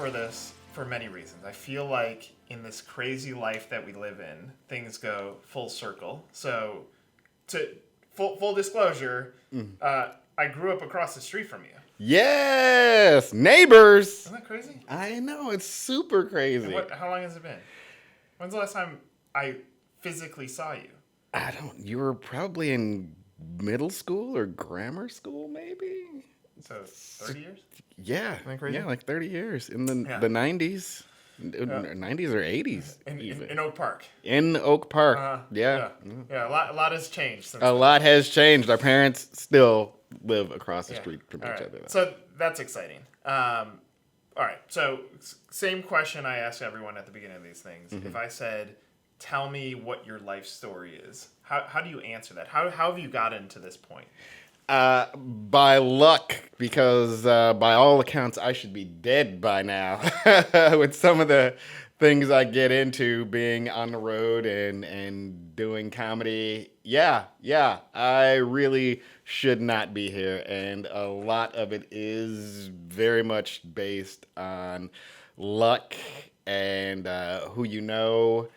for this for many reasons. I feel like in this crazy life that we live in, things go full circle. So, to full disclosure, I grew up across the street from you. Yes, neighbors. Isn't that crazy? I know, it's super crazy. How long has it been? When's the last time I physically saw you? You were probably in middle school or grammar school, maybe? So 30 years? Yeah. Isn't that crazy? Yeah, like 30 years in the Yeah. 90s. 90s or 80s. In Oak Park. In Oak Park. Yeah. Yeah, a lot has changed since A lot has changed. Our parents still live across the street from each other. So that's exciting. All right. So same question I ask everyone at the beginning of these things. Mm-hmm. If I said, tell me what your life story is, how do you answer that? How have you gotten to this point? By luck, because by all accounts, I should be dead by now. With some of the things I get into, being on the road and doing comedy, yeah, I really should not be here, and a lot of it is very much based on luck and who you know,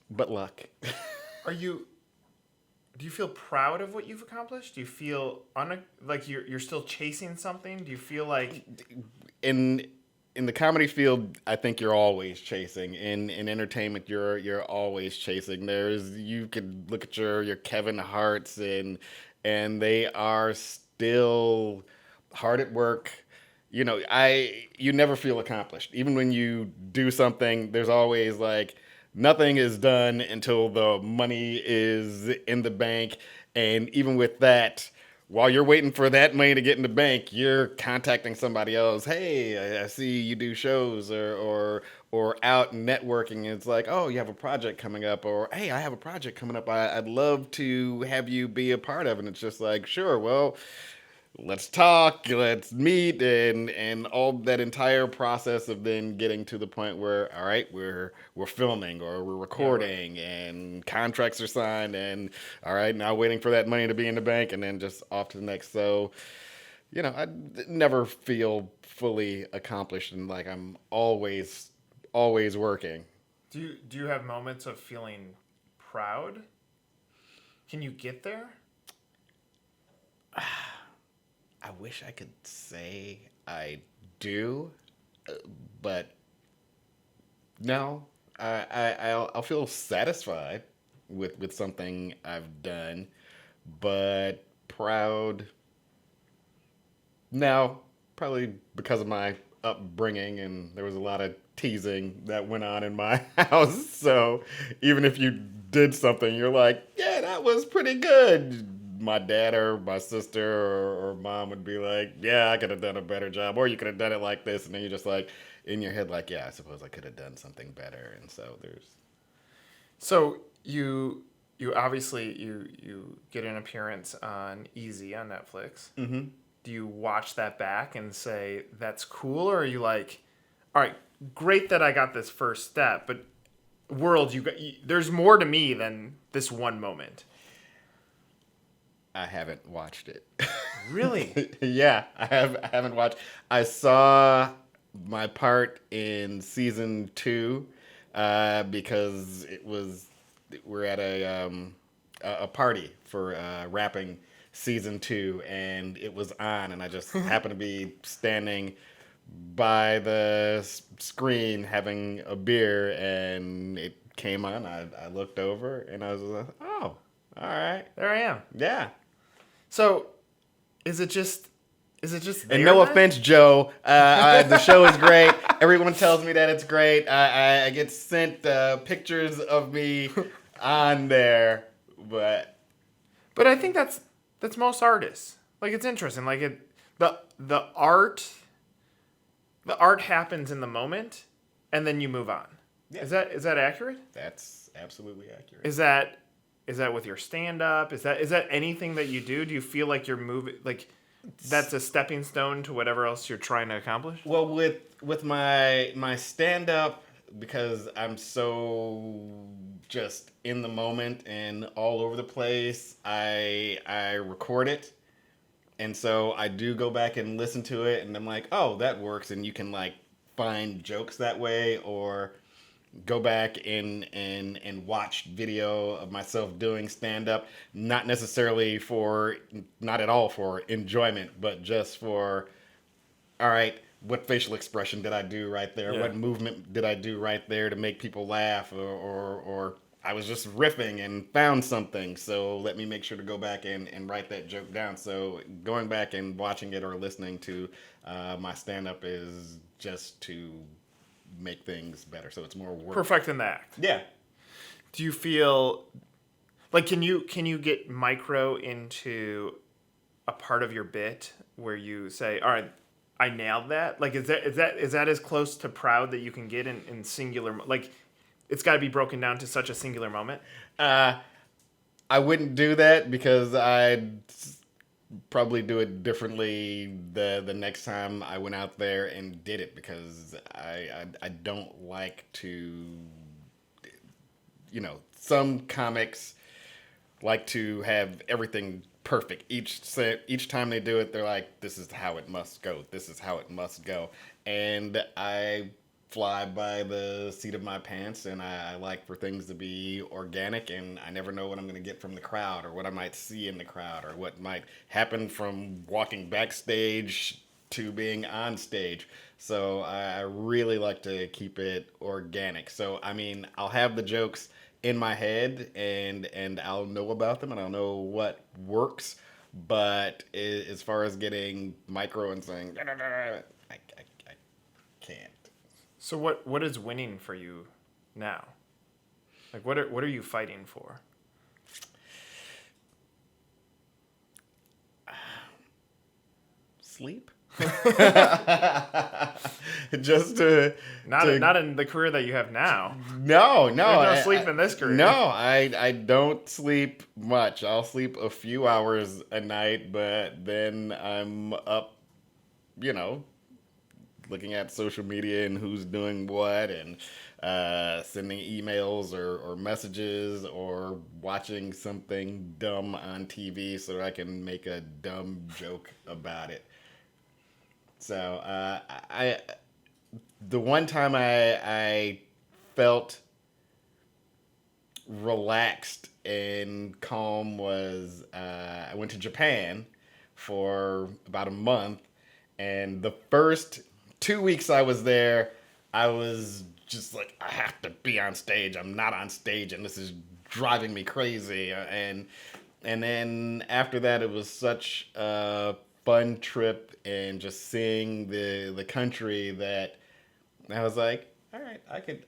but luck. Do you feel proud of what you've accomplished? Do you feel like you're still chasing something? Do you feel like in the comedy field, I think you're always chasing. In entertainment, you're always chasing. You could look at your Kevin Harts and they are still hard at work. You know, you never feel accomplished. Even when you do something, there's always like, nothing is done until the money is in the bank. And even with that, while you're waiting for that money to get in the bank, you're contacting somebody else. Hey, I see you do shows or out networking. And it's like, oh, you have a project coming up. Or, hey, I have a project coming up. I'd love to have you be a part of it. And it's just like, sure, well, let's talk, let's meet, and all that entire process of then getting to the point where, all right, we're filming or we're recording and contracts are signed, and all right, now waiting for that money to be in the bank, and then just off to the next. So, you know, I never feel fully accomplished, and like I'm always working. do you have moments of feeling proud? Can you get there? I wish I could say I do, but no. I'll feel satisfied with something I've done, but proud. No, probably because of my upbringing, and there was a lot of teasing that went on in my house. So even if you did something, you're like, yeah, that was pretty good. My dad or my sister or mom would be like, yeah, I could have done a better job, or you could have done it like this, and then you're just like in your head like, yeah, I suppose I could have done something better. And So you obviously you get an appearance on Easy on Netflix. Mm-hmm. Do you watch that back and say that's cool, or are you like, all right, great that I got this first step, but world, there's more to me than this one moment. I haven't watched it. Really? Yeah, I haven't watched. I saw my part in season 2 because we're at a party for wrapping season 2, and it was on, and I just happened to be standing by the screen having a beer, and it came on. I looked over, and I was like, oh, all right, There I am. yeah. So, is it just And no offense, Joe. The show is great. Everyone tells me that it's great. I get sent pictures of me on there, but I think that's most artists. Like, it's interesting. Like the art happens in the moment, and then you move on. Yeah. Is that accurate? That's absolutely accurate. Is that with your stand-up? Is that anything that you do? Do you feel like you're moving, like that's a stepping stone to whatever else you're trying to accomplish? Well, with my stand-up, because I'm so just in the moment and all over the place, I record it, And so I do go back and listen to it, and I'm like, oh, that works. And you can like find jokes that way, or go back and watch video of myself doing stand up, not necessarily for, not at all for enjoyment, but just for, all right, what facial expression did I do right there? Yeah. What movement did I do right there to make people laugh? Or I was just riffing and found something. So let me make sure to go back and write that joke down. So going back and watching it or listening to my stand up is just to make things better. So it's more work. Perfecting the act. Yeah. Do you feel like can you get micro into a part of your bit where you say, all right, I nailed that? Like, is that as close to proud that you can get in singular? Like, it's got to be broken down to such a singular moment. I wouldn't do that because I'd probably do it differently the next time I went out there and did it, because I don't like to, some comics like to have everything perfect. Each time they do it, they're like, this is how it must go. This is how it must go. And I fly by the seat of my pants, and I like for things to be organic, and I never know what I'm going to get from the crowd, or what I might see in the crowd, or what might happen from walking backstage to being on stage. So I really like to keep it organic. So, I mean, I'll have the jokes in my head, and I'll know about them, and I'll know what works. But as far as getting micro and saying, I can't. So what is winning for you now? Like, what are you fighting for? Sleep. Just not in the career that you have now. No. There's no sleep in this career. No, I don't sleep much. I'll sleep a few hours a night, but then I'm up, looking at social media and who's doing what, and sending emails or messages, or watching something dumb on TV so I can make a dumb joke about it. So the one time I felt relaxed and calm was I went to Japan for about a month, and the first 2 weeks I was there, I was just like, I have to be on stage. I'm not on stage, and this is driving me crazy. And then after that, it was such a fun trip, and just seeing the country, that I was like, all right,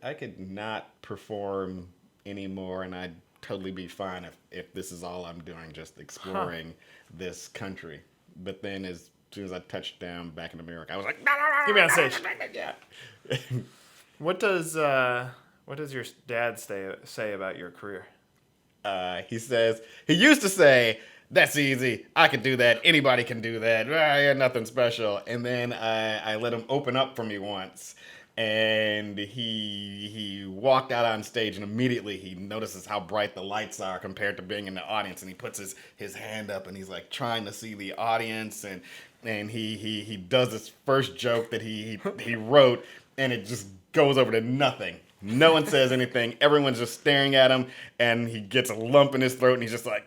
I could not perform anymore, and I'd totally be fine if this is all I'm doing, just exploring this country. But then as soon as I touched down back in America, I was like, Get me on stage. Yeah. What does your dad say about your career? He used to say, that's easy. I could do that. Anybody can do that. Yeah, nothing special. And then I let him open up for me once. And he walked out on stage, and immediately he notices how bright the lights are compared to being in the audience. And he puts his hand up, and he's like trying to see the audience. And he does this first joke that he wrote, and it just goes over to nothing. No one says anything. Everyone's just staring at him, and he gets a lump in his throat, and he's just like,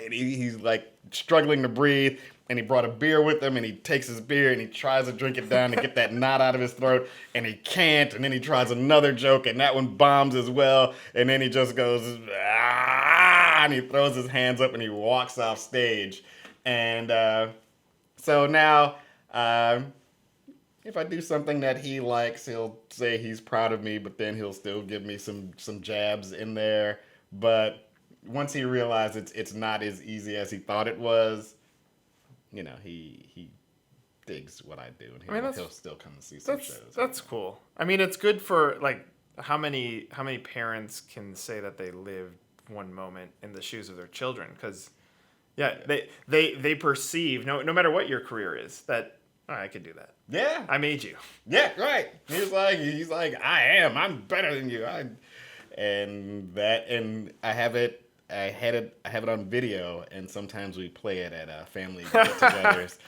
and he's like struggling to breathe. And he brought a beer with him, and he takes his beer and he tries to drink it down to get that knot out of his throat, and he can't. And then he tries another joke, and that one bombs as well. And then he just goes, ah, and he throws his hands up and he walks off stage. And so now, if I do something that he likes, he'll say he's proud of me, but then he'll still give me some jabs in there. But once he realizes it's not as easy as he thought it was, he digs what I do, and he'll still come and see some shows. That's cool. I mean, it's good for, like, how many parents can say that they lived one moment in the shoes of their children? Because, they perceive, no matter what your career is, that, I could do that. Yeah. I made you. Yeah, right. He's like, I'm better than you. And I have it I have it on video, and sometimes we play it at family get-togethers.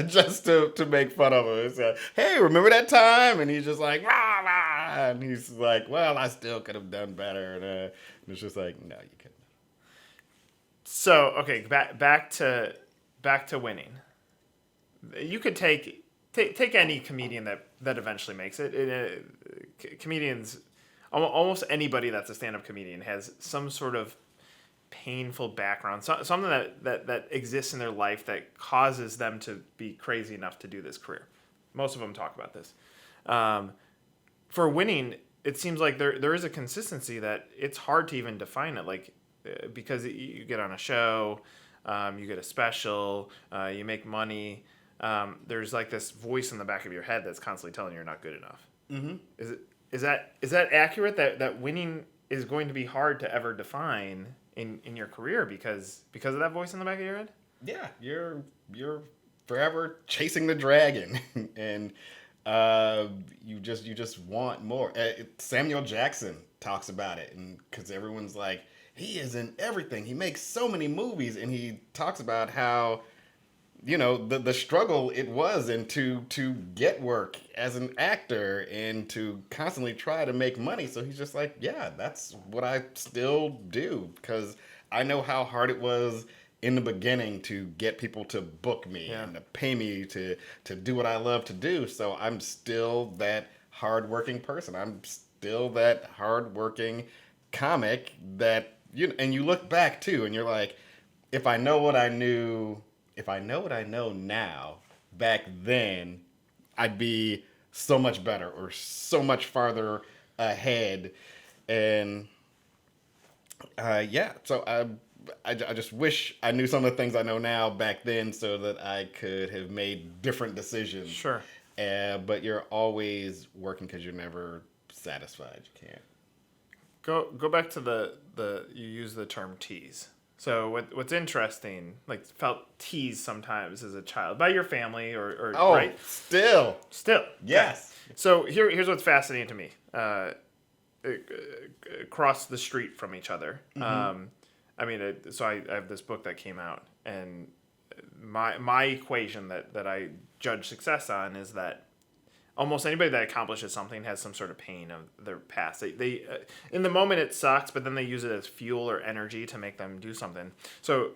Just to make fun of him. It's like, hey, remember that time? And he's just like, rah, rah. And he's like, well, I still could have done better. And it's just like, no, you couldn't. So, okay, back to winning. You could take any comedian that eventually makes it. Comedians, almost anybody that's a stand-up comedian has some sort of painful background, something that exists in their life that causes them to be crazy enough to do this career. Most of them talk about this. For winning, it seems like there is a consistency that it's hard to even define it. Like, because you get on a show, you get a special, you make money. There's like this voice in the back of your head that's constantly telling you you're not good enough. Mm-hmm. Is that accurate? That winning is going to be hard to ever define in your career because of that voice in the back of your head? Yeah, you're forever chasing the dragon, and you just want more. Samuel Jackson talks about it, and because everyone's like, he is in everything. He makes so many movies, and he talks about how, you know, the struggle it was and to get work as an actor and to constantly try to make money. So he's just like, yeah, that's what I still do, because I know how hard it was in the beginning to get people to book me and to pay me to do what I love to do. So I'm still that hardworking person. I'm still that hardworking comic that, and you look back too and you're like, if I know what I know now, back then, I'd be so much better or so much farther ahead. And so I just wish I knew some of the things I know now back then so that I could have made different decisions. Sure. But you're always working because you're never satisfied. You can't. Go back to the you use the term tease. So what's interesting, like, felt teased sometimes as a child by your family or right? Still. Yes. Okay. So here's what's fascinating to me. Across the street from each other. Mm-hmm. I have this book that came out, and my equation that I judge success on is that almost anybody that accomplishes something has some sort of pain of their past. They in the moment it sucks, but then they use it as fuel or energy to make them do something. So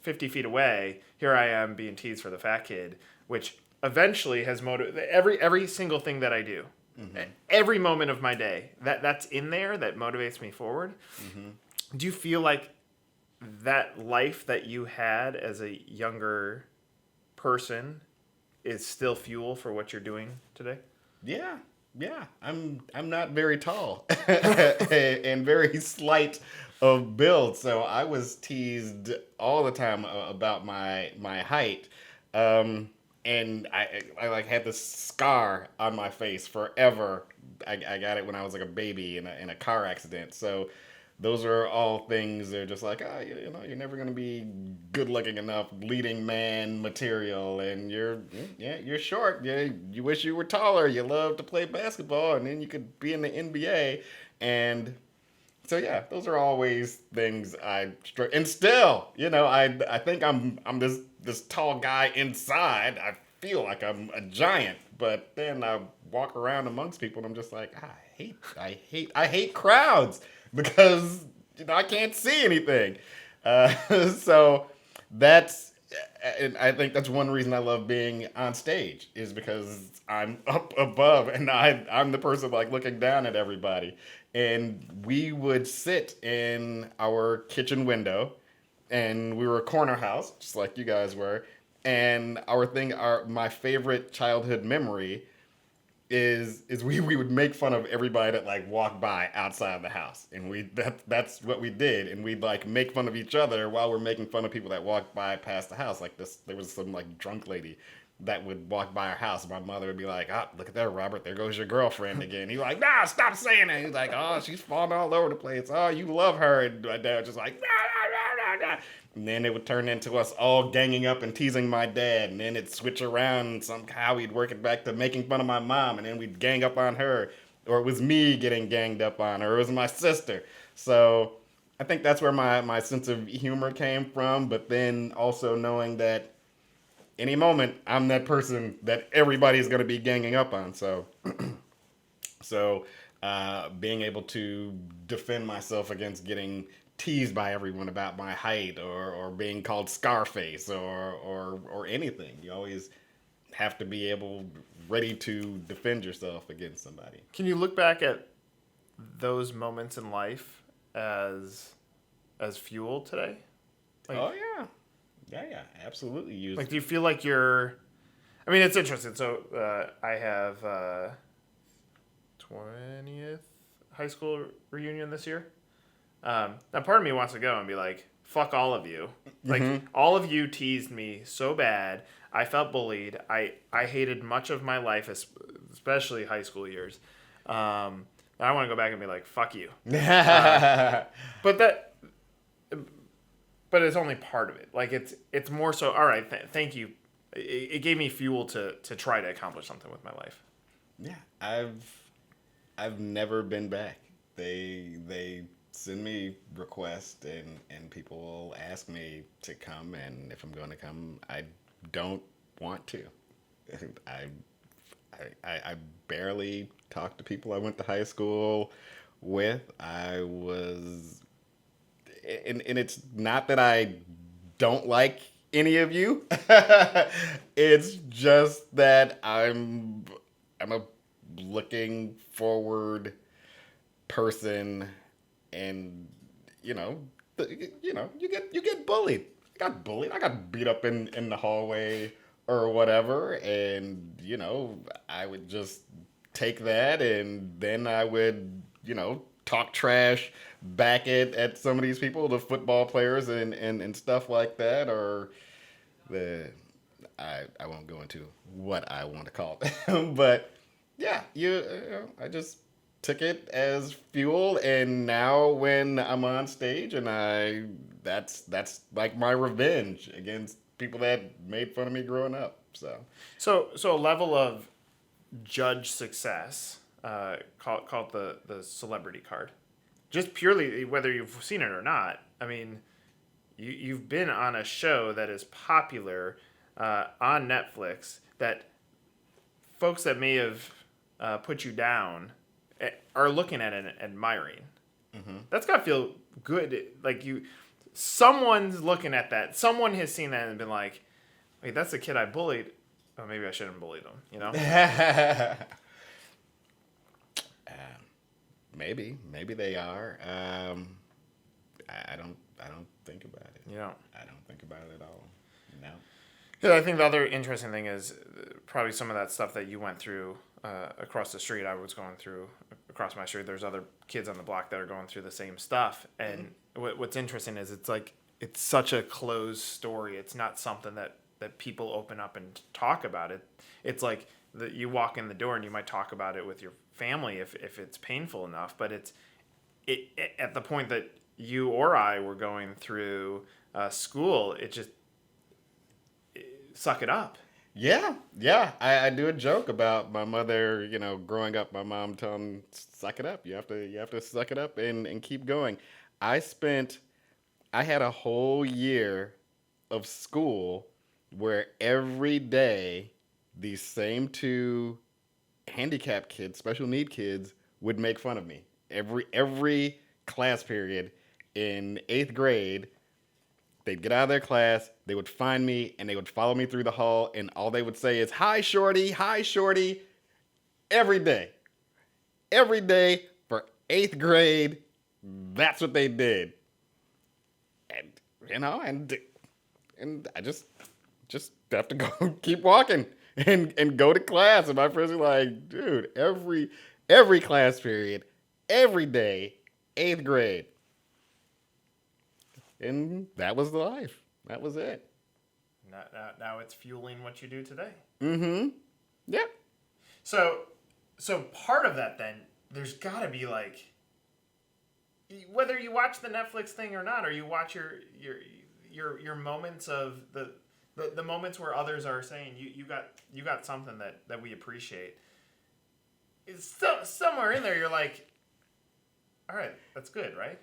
50 feet away, here I am being teased for the fat kid, which eventually has motivated every single thing that I do. Mm-hmm. Every moment of my day, that's in there that motivates me forward. Mm-hmm. Do you feel like that life that you had as a younger person is still fuel for what you're doing today? Yeah. I'm not very tall and very slight of build, so I was teased all the time about my height. And I like had this scar on my face forever. I got it when I was like a baby in a car accident. So those are all things that are just like, you're never going to be good looking enough, leading man material, and you're short. Yeah, you wish you were taller. You love to play basketball, and then you could be in the NBA. And so yeah, those are always things and still, I think I'm this tall guy inside. I feel like I'm a giant, but then I walk around amongst people and I'm just like, I hate crowds because I can't see anything. So and I think that's one reason I love being on stage is because I'm up above and I'm the person like looking down at everybody. And we would sit in our kitchen window, and we were a corner house, just like you guys were. And my favorite childhood memory is we would make fun of everybody that like walked by outside the house, and that's what we did, and we'd like make fun of each other while we're making fun of people that walked by past the house. Like there was some like drunk lady that would walk by our house, and my mother would be like, look at that, Robert, there goes your girlfriend again. He's like, nah, stop saying that. He's like, oh, she's falling all over the place. Oh, you love her. And my dad was just like, nah, nah, nah, nah. And then it would turn into us all ganging up and teasing my dad, and then it'd switch around, and somehow we'd work it back to making fun of my mom, and then we'd gang up on her, or it was me getting ganged up on, or it was my sister. So I think that's where my sense of humor came from, but then also knowing that any moment I'm that person that everybody's going to be ganging up on. So being able to defend myself against getting teased by everyone about my height or being called Scarface or anything. You always have to be able, ready to defend yourself against somebody. Can you look back at those moments in life as fuel today? Like, Oh, yeah. Yeah, absolutely. like, do you feel like you're... I mean, it's interesting. So I have 20th high school reunion this year. Now, part of me wants to go and be like, fuck all of you. Like, all of you teased me so bad. I felt bullied. I hated much of my life, especially high school years. I want to go back and be like, fuck you. But it's only part of it. Like, it's more so, all right, thank you. It gave me fuel to try to accomplish something with my life. Yeah, I've never been back. They send me requests and people will ask me to come, and if I'm going to come, I don't want to. I barely talk to people I went to high school with. And it's not that I don't like any of you. It's just that I'm a looking forward person, and you get bullied. I got bullied. I got beat up in the hallway or whatever, and I would just take that, and then I would talk trash back at some of these people, the football players and stuff like that, or I won't go into what I want to call it, but yeah, I just took it as fuel, and now when I'm on stage, and that's like my revenge against people that made fun of me growing up. So a level of judge success, call it the celebrity card. Just purely whether you've seen it or not. I mean, you've been on a show that is popular on Netflix that folks that may have put you down are looking at it and admiring. Mm-hmm. That's got to feel good. Like someone's looking at that. Someone has seen that and been like, wait, that's the kid I bullied. Oh, maybe I shouldn't bully them, Maybe they are. I don't think about it. I don't think about it at all. No. Yeah, I think the other interesting thing is probably some of that stuff that you went through across the street. I was going through across my street. There's other kids on the block that are going through the same stuff. And what's interesting is it's such a closed story. It's not something that people open up and talk about it. It's like you walk in the door and you might talk about it with your family if it's painful enough. But it at the point that you or I were going through school, suck it up. Yeah. I do a joke about my mother, growing up, my mom telling, suck it up. You have to suck it up and keep going. I had a whole year of school where every day these same two handicapped kids, special need kids, would make fun of me. Every class period in 8th grade, they'd get out of their class, they would find me, and they would follow me through the hall, and all they would say is, hi, Shorty, every day. Every day for 8th grade, that's what they did. And, and I just have to go keep walking and go to class. And my friends are like, dude, every class period, every day, 8th grade. And that was the life. That was it. Now it's fueling what you do today. Mm-hmm. Yeah. So part of that then, there's got to be like, whether you watch the Netflix thing or not, or you watch your moments of the moments where others are saying you got something that we appreciate. It's somewhere in there you're like, all right, that's good, right?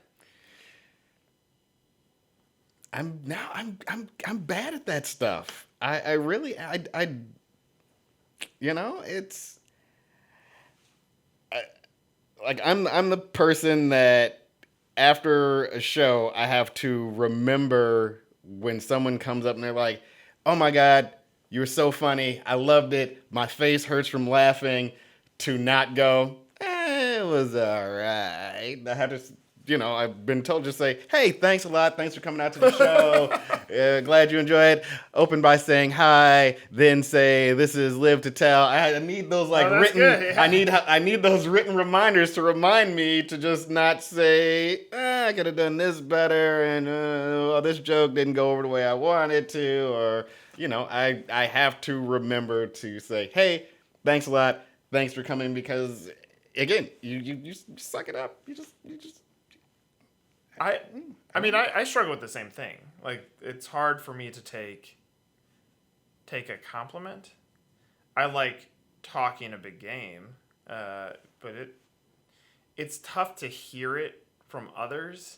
I'm bad at that stuff. I really it's like I'm the person that after a show I have to remember when someone comes up and they're like, "Oh my god, you were so funny. I loved it. My face hurts from laughing." To not go, it was all right. I had to, I've been told just say, "Hey, thanks a lot. Thanks for coming out to the show. Glad you enjoyed." Open by saying hi, then say, "This is Live to Tell." I need those written. Good, yeah. I need those written reminders to remind me to just not say, "I could have done this better," and this joke didn't go over the way I wanted to, or I have to remember to say, "Hey, thanks a lot. Thanks for coming," because again, you suck it up. You just. I struggle with the same thing. Like, it's hard for me to take a compliment. I like talking a big game, but it's tough to hear it from others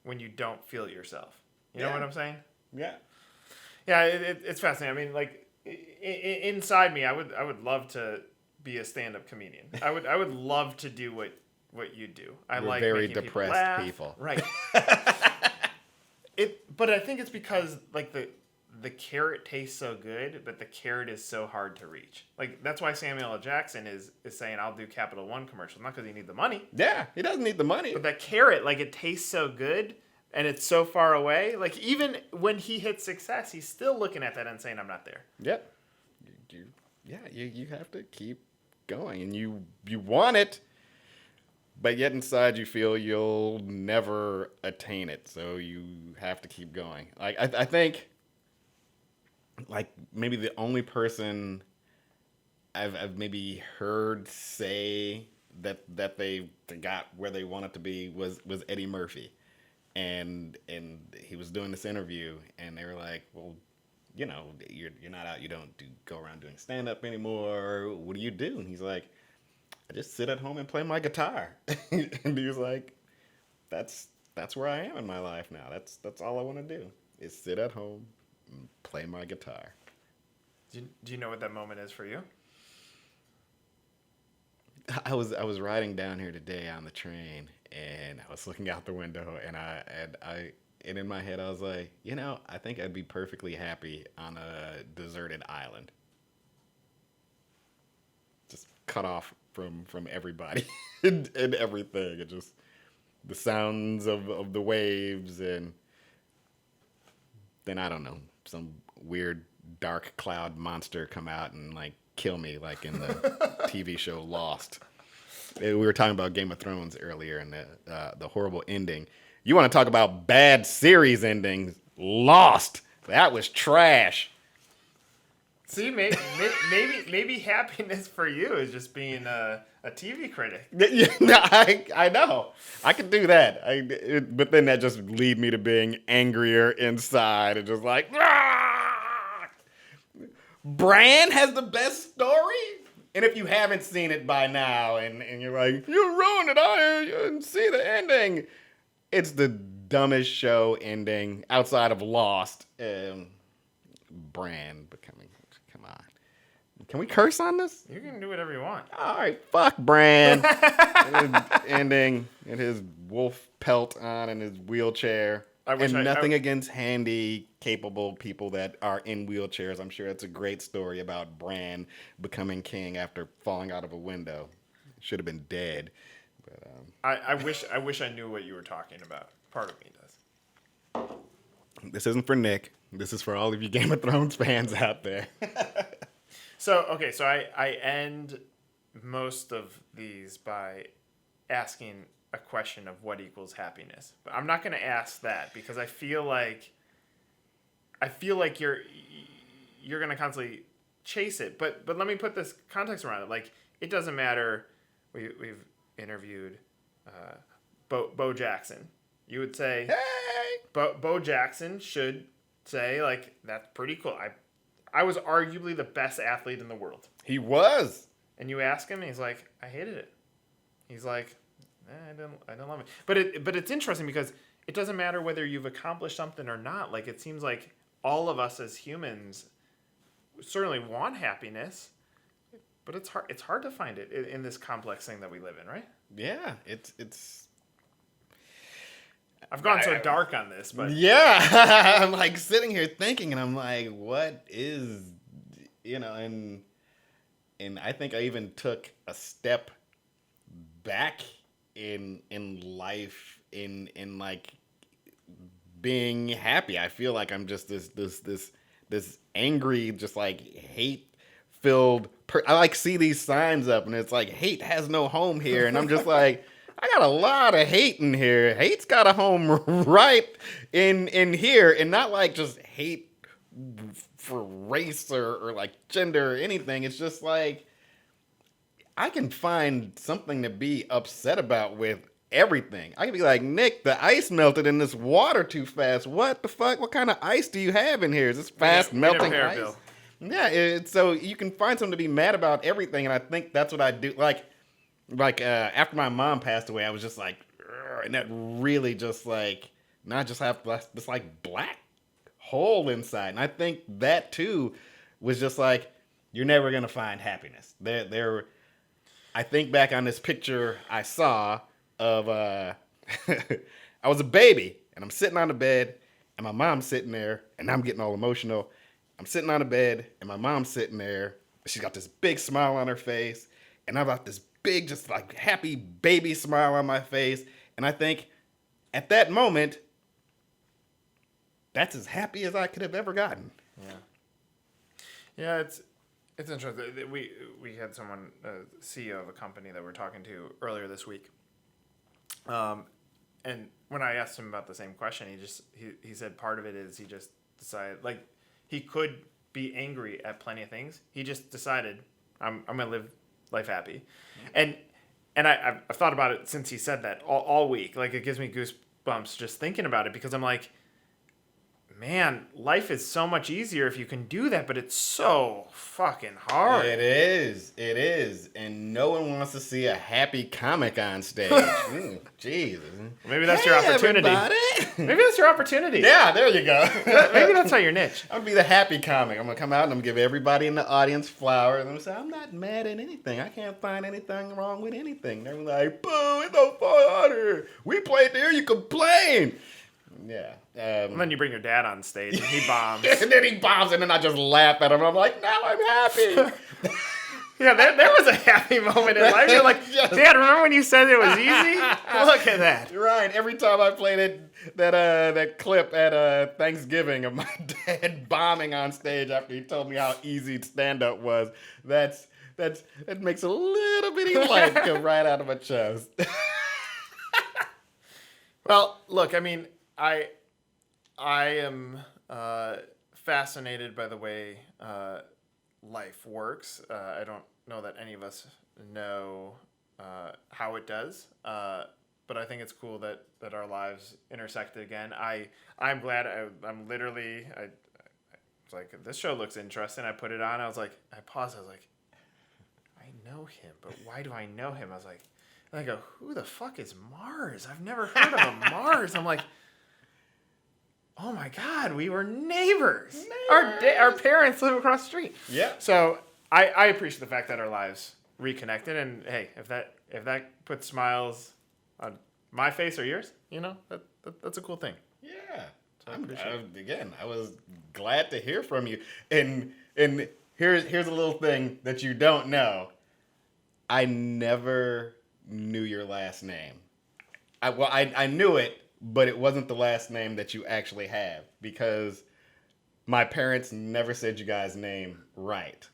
when you don't feel it yourself. You know what I'm saying? Yeah. Yeah, it's fascinating. I mean, like, inside me, I would love to be a stand-up comedian. I would love to do what you do. I We're like very making depressed people. Right. But I think it's because like the carrot tastes so good, but the carrot is so hard to reach. Like, that's why Samuel L. Jackson is saying, "I'll do Capital One commercials," not because he needs the money. Yeah, he doesn't need the money. But that carrot, like, it tastes so good and it's so far away. Like, even when he hits success, he's still looking at that and saying, "I'm not there." Yep. You have to keep going, and you want it, but yet inside you feel you'll never attain it, so you have to keep going. Like I think, like maybe the only person I've maybe heard say that they got where they wanted to be was Eddie Murphy, and he was doing this interview, and they were like, "Well, you're not out. You don't go around doing stand up anymore. What do you do?" And he's like, "I just sit at home and play my guitar." And he was like, "That's where I am in my life now. That's all I want to do is sit at home and play my guitar." Do you know what that moment is for you? I was riding down here today on the train, and I was looking out the window, and in my head I was like, I think I'd be perfectly happy on a deserted island, just cut off from everybody and everything, and just the sounds of the waves, and then I don't know, some weird dark cloud monster come out and like kill me, like in the TV show Lost. We were talking about Game of Thrones earlier, and the horrible ending. You want to talk about bad series endings? Lost. That was trash. See, maybe happiness for you is just being a TV critic. I know. I could do that. But then that just lead me to being angrier inside and just like, "Rah!" Bran has the best story? And if you haven't seen it by now and you're like, "You ruined it, you didn't see the ending." It's the dumbest show ending outside of Lost. Bran becoming, come on. Can we curse on this? You can do whatever you want. All right, fuck Bran. And his ending and his wolf pelt on and his wheelchair. Nothing against handy, capable people that are in wheelchairs. I'm sure it's a great story about Bran becoming king after falling out of a window. Should have been dead. But, I wish I knew what you were talking about. Part of me does. This isn't for Nick. This is for all of you Game of Thrones fans out there. So I end most of these by asking a question of what equals happiness. But I'm not going to ask that because I feel like you're going to constantly chase it. But let me put this context around it. Like, it doesn't matter. We've interviewed Bo Jackson. You would say, "Hey, Bo Jackson should say, like, that's pretty cool. I was arguably the best athlete in the world." He was. And you ask him, and he's like, "I hated it." He's like, I didn't love it. But it's interesting because it doesn't matter whether you've accomplished something or not. Like, it seems like all of us as humans certainly want happiness, but it's hard to find it in this complex thing that we live in, right? Yeah, it's. I've gone so dark on this, but yeah, I'm like sitting here thinking, and I'm like, what is, and I think I even took a step back in life in like being happy. I feel like I'm just this angry, just like hate filled. I like see these signs up, and it's like hate has no home here, and I'm just like. I got a lot of hate in here. Hate's got a home right in here, and not like just hate for race or like gender or anything. It's just like I can find something to be upset about with everything. I can be like, Nick, the ice melted in this water too fast. What the fuck? What kind of ice do you have in here? Is this fast melting ice? Bill. Yeah, so you can find something to be mad about everything, and I think that's what I do. Like after my mom passed away, I was just like, and that really just like, not just have this like black hole inside. And I think that too was just like, you're never gonna find happiness. I think back on this picture I saw of I was a baby and I'm sitting on the bed and my mom's sitting there and I'm getting all emotional. I'm sitting on the bed and my mom's sitting there. She's got this big smile on her face, and I've got this big, just like happy baby smile on my face. And I think at that moment, that's as happy as I could have ever gotten. Yeah, it's interesting. We had someone, CEO of a company that we're talking to earlier this week. And when I asked him about the same question, he said part of it is he just decided, like, he could be angry at plenty of things. He just decided, I'm going to live life happy. And I've thought about it since he said that all week. Like, it gives me goosebumps just thinking about it, because I'm like, man, life is so much easier if you can do that, but it's so fucking hard. It is. And no one wants to see a happy comic on stage. Jesus. Maybe that's your opportunity. Maybe that's your opportunity. Yeah, there you go. Maybe that's how your niche. I'm going to be the happy comic. I'm going to come out and I'm going to give everybody in the audience flowers. And I'm going to say, I'm not mad at anything. I can't find anything wrong with anything. They're like, boo, it's no fun here. We played there, you complain. Yeah. And then you bring your dad on stage and he bombs. And then he bombs, and then I just laugh at him. I'm like, now I'm happy. Yeah, there was a happy moment in life. You're like, Dad, remember when you said it was easy? Look at that. Right. Every time I played that clip at Thanksgiving of my dad bombing on stage after he told me how easy stand-up was, that makes a little bitty light come right out of my chest. Well, look, I mean, I am fascinated by the way life works. I don't know that any of us know how it does, but I think it's cool that our lives intersected again. I'm glad. I'm literally. I was like, this show looks interesting. I put it on. I was like, I paused. I was like, I know him, but why do I know him? I was like, and I go, who the fuck is Marz? I've never heard of a Marz. I'm like, oh my God, we were neighbors. Our parents live across the street. Yeah. So I appreciate the fact that our lives reconnected, and hey, if that puts smiles on my face or yours, that's a cool thing. Yeah. So I was glad to hear from you. And here's a little thing that you don't know. I never knew your last name. I knew it, but it wasn't the last name that you actually have, because my parents never said you guys' name right.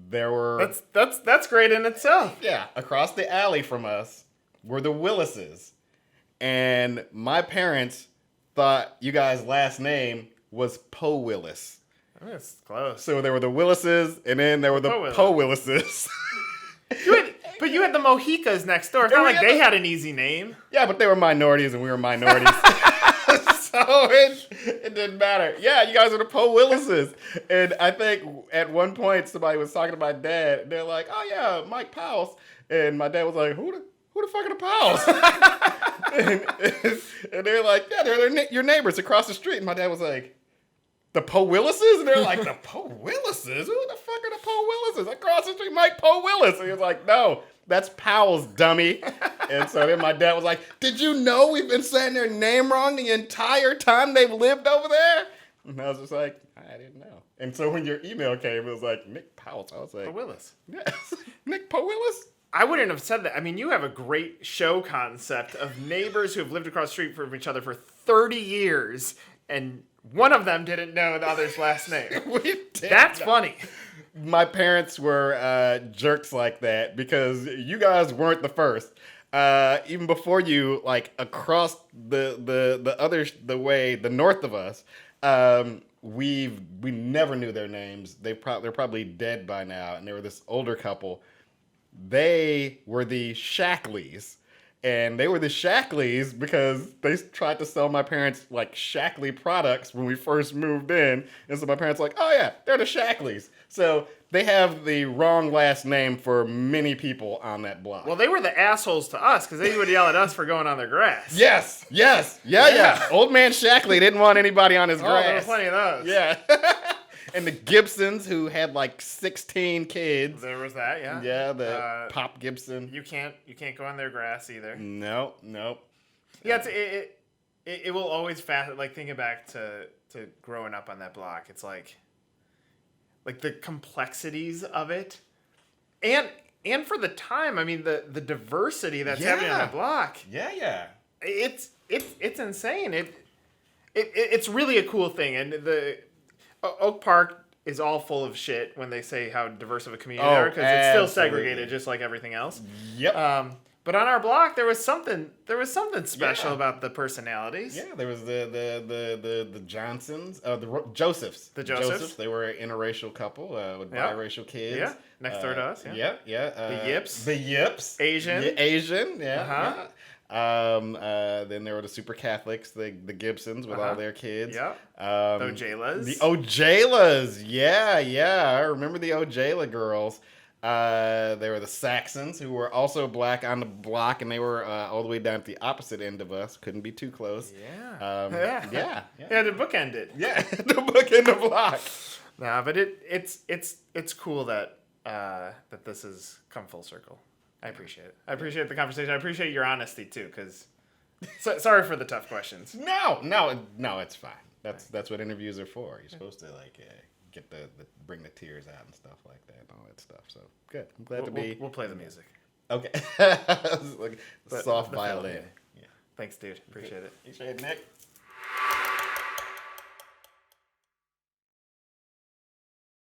There were that's great in itself. Yeah, across the alley from us were the Willises, and my parents thought you guys' last name was Poe Willis. That's close. So there were the Willises, and then there were the Poe Willises. But you had the Mohicas next door. It's not like they had an easy name. Yeah, but they were minorities and we were minorities. So it didn't matter. Yeah, you guys are the Poe Willises. And I think at one point somebody was talking to my dad. And they're like, oh yeah, Mike Powell. And my dad was like, who who the fuck are the Powells? and they're like, yeah, they're your neighbors across the street. And my dad was like, the Poe Willises? And they're like, the Poe Willises? Who the fuck are the Poe Willises? Across the street, Mike Poe Willis. And he was like, no, that's Powell's, dummy. And so then my dad was like, did you know we've been saying their name wrong the entire time they've lived over there? And I was just like, I didn't know. And so when your email came, it was like, Nick Powell. I was like, Poe Willis. Yes. Nick Poe Willis? I wouldn't have said that. I mean, you have a great show concept of neighbors who have lived across the street from each other for 30 years, and one of them didn't know the other's last name. That's funny. My parents were jerks like that because you guys weren't the first. Even before you, like across the way, the north of us, we never knew their names. They're probably dead by now. And they were this older couple. They were the Shackleys. And they were the Shackleys because they tried to sell my parents like Shackley products when we first moved in. And so my parents were like, oh yeah, they're the Shackleys. So they have the wrong last name for many people on that block. Well, they were the assholes to us because they would yell at us for going on their grass. Yes. Yeah. Old man Shackley didn't want anybody on his grass. There were plenty of those. Yeah. And the Gibsons, who had like 16 kids. There was that, yeah. Yeah, the Pop Gibson. You can't go on their grass either. Nope. Yeah, it will always like thinking back to growing up on that block. It's like the complexities of it, and for the time. I mean the diversity that's happening on that block. Yeah. It's insane. It's really a cool thing, and the Oak Park is all full of shit when they say how diverse of a community they are, because it's still segregated just like everything else. Yep. But on our block, there was something special about the personalities. Yeah, there was the Johnsons, the Josephs. The Josephs. They were an interracial couple with biracial kids. Yeah, next door to us. Yeah. The Yips. The Yips. Asian. Yeah, Asian. Yeah. Uh-huh. Then there were the super Catholics, the Gibsons with all their kids. Yeah. The Ojalas. The Ojalas. Yeah. I remember the Ojala girls. They were the Saxons, who were also black on the block, and they were all the way down at the opposite end of us. Couldn't be too close. Yeah. Yeah, to bookend it. Yeah, the bookend the block. Nah, but it's cool that that this has come full circle. I appreciate it. I appreciate the conversation. I appreciate your honesty too, because sorry for the tough questions. No, it's fine. That's what interviews are for. You're supposed to get the bring the tears out and stuff like that and all that stuff. So good. I'm glad to be. We'll play the music. Okay. Like soft violin. Yeah. Thanks, dude. Appreciate it. Appreciate it, Nick.